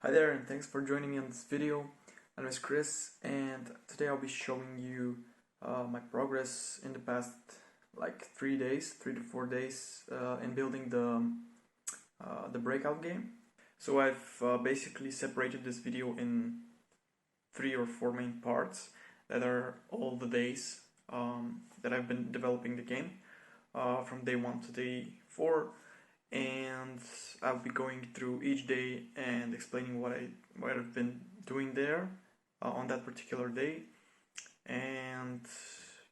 Hi there, and thanks for joining me on this video. My name is Chris, and today I'll be showing you my progress in the past 3 days, 3 to 4 days in building the Breakout game. So I've basically separated this video in 3 or 4 main parts that are all the days that I've been developing the game from day 1 to day 4. And I'll be going through each day and explaining what I've been doing there on that particular day. And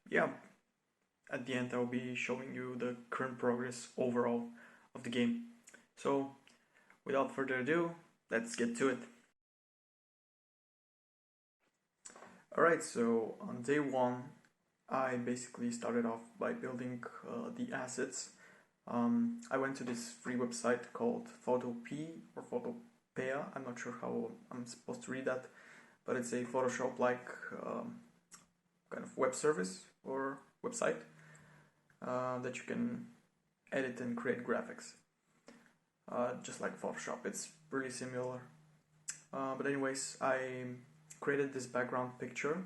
yeah, at the end I'll be showing you the current progress overall of the game. So without further ado, let's get to it. Alright, so on day 1 I basically started off by building the assets. I went to this free website called Photopea or Photopea. I'm not sure how I'm supposed to read that, but it's a Photoshop-like kind of web service or website that you can edit and create graphics, just like Photoshop. It's really similar. But anyways, I created this background picture,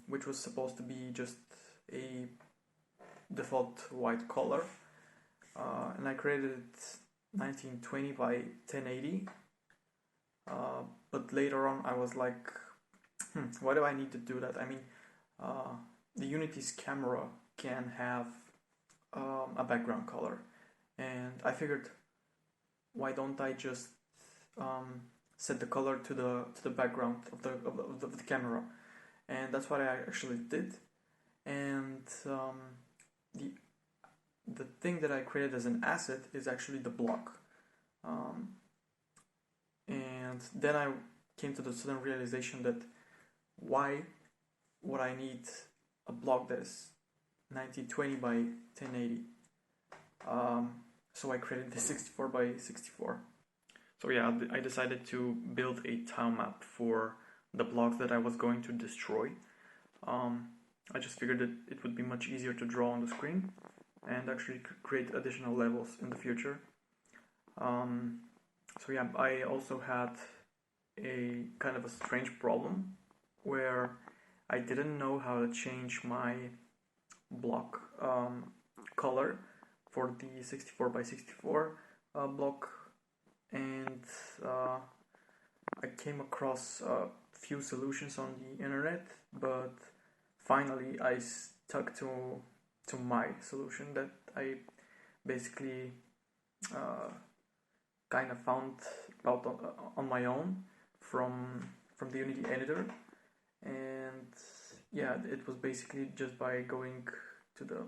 which was supposed to be just a default white color. And I created it 1920 by 1080, but later on I was like, why do I need to do that? I mean, the Unity's camera can have a background color, and I figured, why don't I just set the color to the background of the camera? And that's what I actually did. And the thing that I created as an asset is actually the block. And then I came to the sudden realization that why would I need a block that is 1920 by 1080? So I created the 64 by 64. So yeah, I decided to build a tile map for the blocks that I was going to destroy. I just figured that it would be much easier to draw on the screen and actually create additional levels in the future. So yeah, I also had a kind of a strange problem where I didn't know how to change my block color for the 64 by 64 block, and I came across a few solutions on the internet, but finally I stuck to my solution that I basically kind of found out on my own from the Unity editor. And yeah, it was basically just by going to the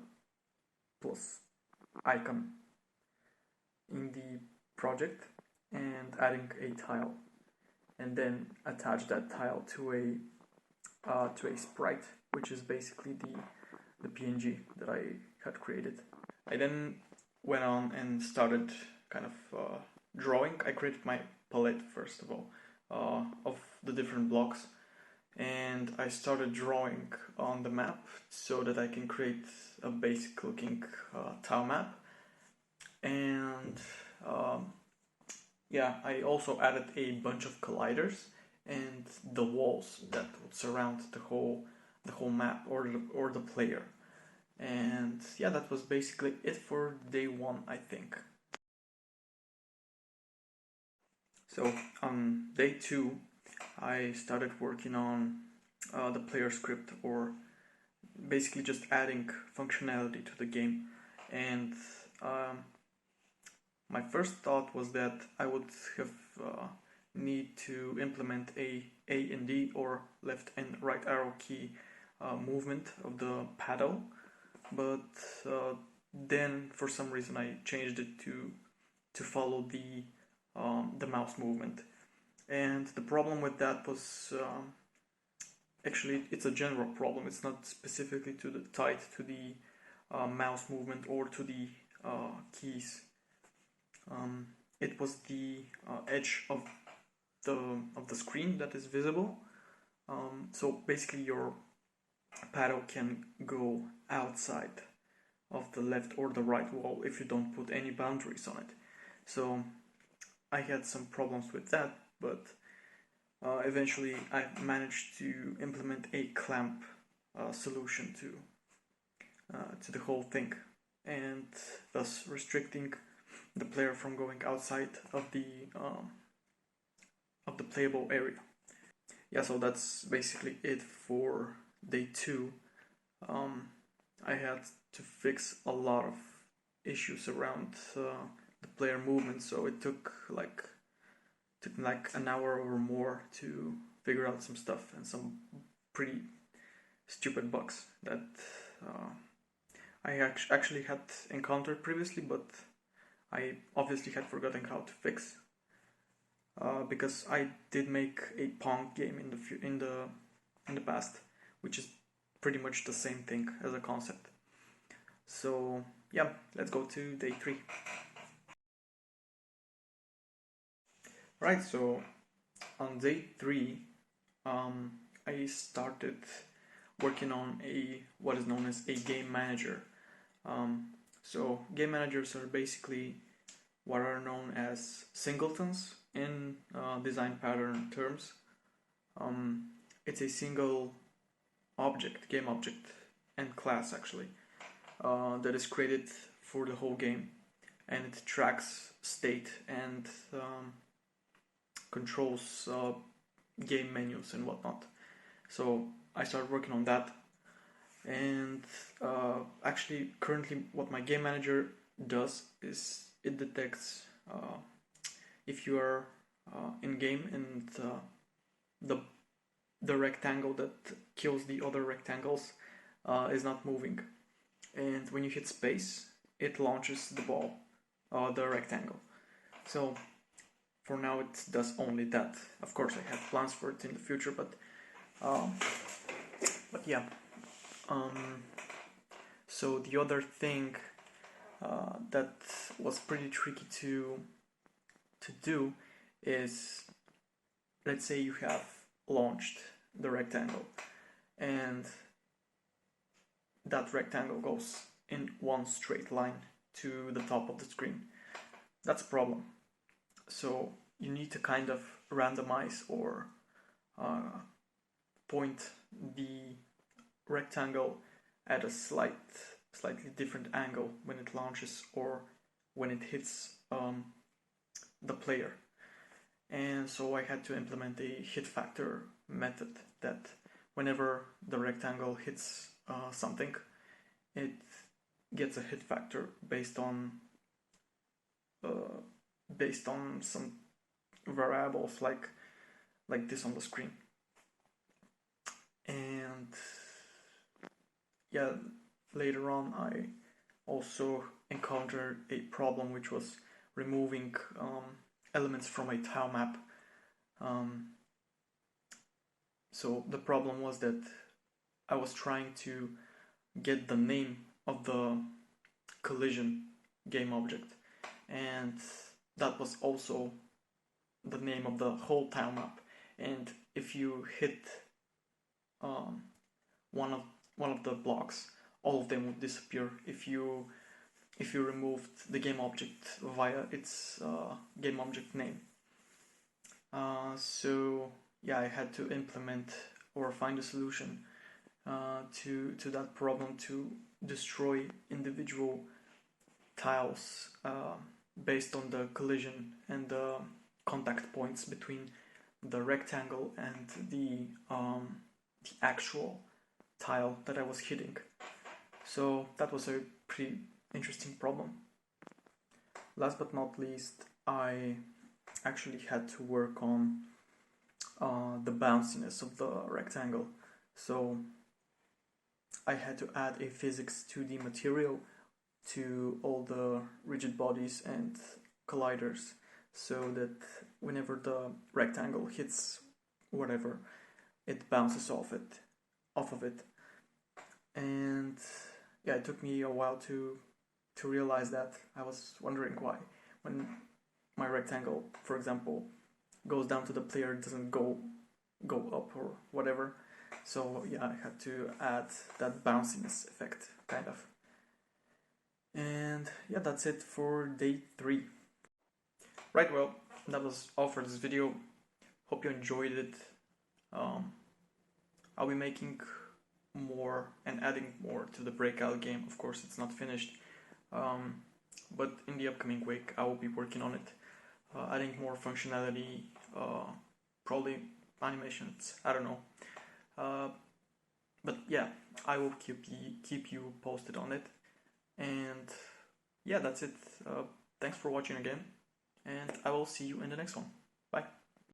plus icon in the project and adding a tile, and then attach that tile to a sprite, which is basically the PNG that I had created. I then went on and started kind of drawing. I created my palette first of all of the different blocks, and I started drawing on the map so that I can create a basic looking tile map. And yeah, I also added a bunch of colliders and the walls that would surround the whole map or the player. And yeah, that was basically it for day 1, I think. So on day 2, I started working on the player script, or basically just adding functionality to the game. And my first thought was that I would have need to implement a and D, or left and right arrow key movement of the paddle, but then for some reason I changed it to follow the mouse movement. And the problem with that was actually, it's a general problem. It's not specifically tied to the mouse movement or to the keys. It was the edge of the screen that is visible. So basically your paddle can go outside of the left or the right wall if you don't put any boundaries on it. So I had some problems with that, but eventually I managed to implement a clamp solution to the whole thing, and thus restricting the player from going outside of the playable area. Yeah, so that's basically it for day 2. I had to fix a lot of issues around the player movement, so it took like an hour or more to figure out some stuff and some pretty stupid bugs that I actually had encountered previously, but I obviously had forgotten how to fix, because I did make a Pong game in the past, which is pretty much the same thing as a concept. So yeah, let's go to day 3. Right, so on day 3, I started working on what is known as a game manager. So game managers are basically what are known as singletons in design pattern terms. It's a single object, game object, and class actually, that is created for the whole game, and it tracks state and controls game menus and whatnot. So I started working on that, and actually currently what my game manager does is it detects if you are in game and the rectangle that kills the other rectangles is not moving, and when you hit space it launches the ball, the rectangle. So for now it does only that. Of course I have plans for it in the future, but yeah. So the other thing that was pretty tricky to do is, let's say you have launched the rectangle and that rectangle goes in one straight line to the top of the screen. That's a problem. So you need to kind of randomize or point the rectangle at a slightly different angle when it launches or when it hits the player. And so I had to implement a hit factor method that whenever the rectangle hits something, it gets a hit factor based on some variables like this on the screen. And yeah, later on I also encountered a problem, which was removing elements from a tile map. So the problem was that I was trying to get the name of the collision game object, and that was also the name of the whole tile map. And if you hit one of the blocks, all of them would disappear if you removed the game object via its game object name. So yeah, I had to implement or find a solution to that problem, to destroy individual tiles based on the collision and the contact points between the rectangle and the actual tile that I was hitting. So that was a pretty interesting problem. Last but not least, I actually had to work on the bounciness of the rectangle. So I had to add a physics 2D material to all the rigid bodies and colliders, so that whenever the rectangle hits whatever, it bounces off of it. And yeah, it took me a while to realize that. I was wondering why, when my rectangle, for example, goes down to the player, it doesn't go up or whatever. So yeah, I had to add that bounciness effect, kind of. And yeah, that's it for day 3. Right, well, that was all for this video. Hope you enjoyed it. I'll be making more and adding more to the Breakout game. Of course, it's not finished, but in the upcoming week I will be working on it, adding more functionality, probably animations, I don't know. But yeah, I will keep you posted on it. And yeah, that's it. Thanks for watching again, and I will see you in the next one.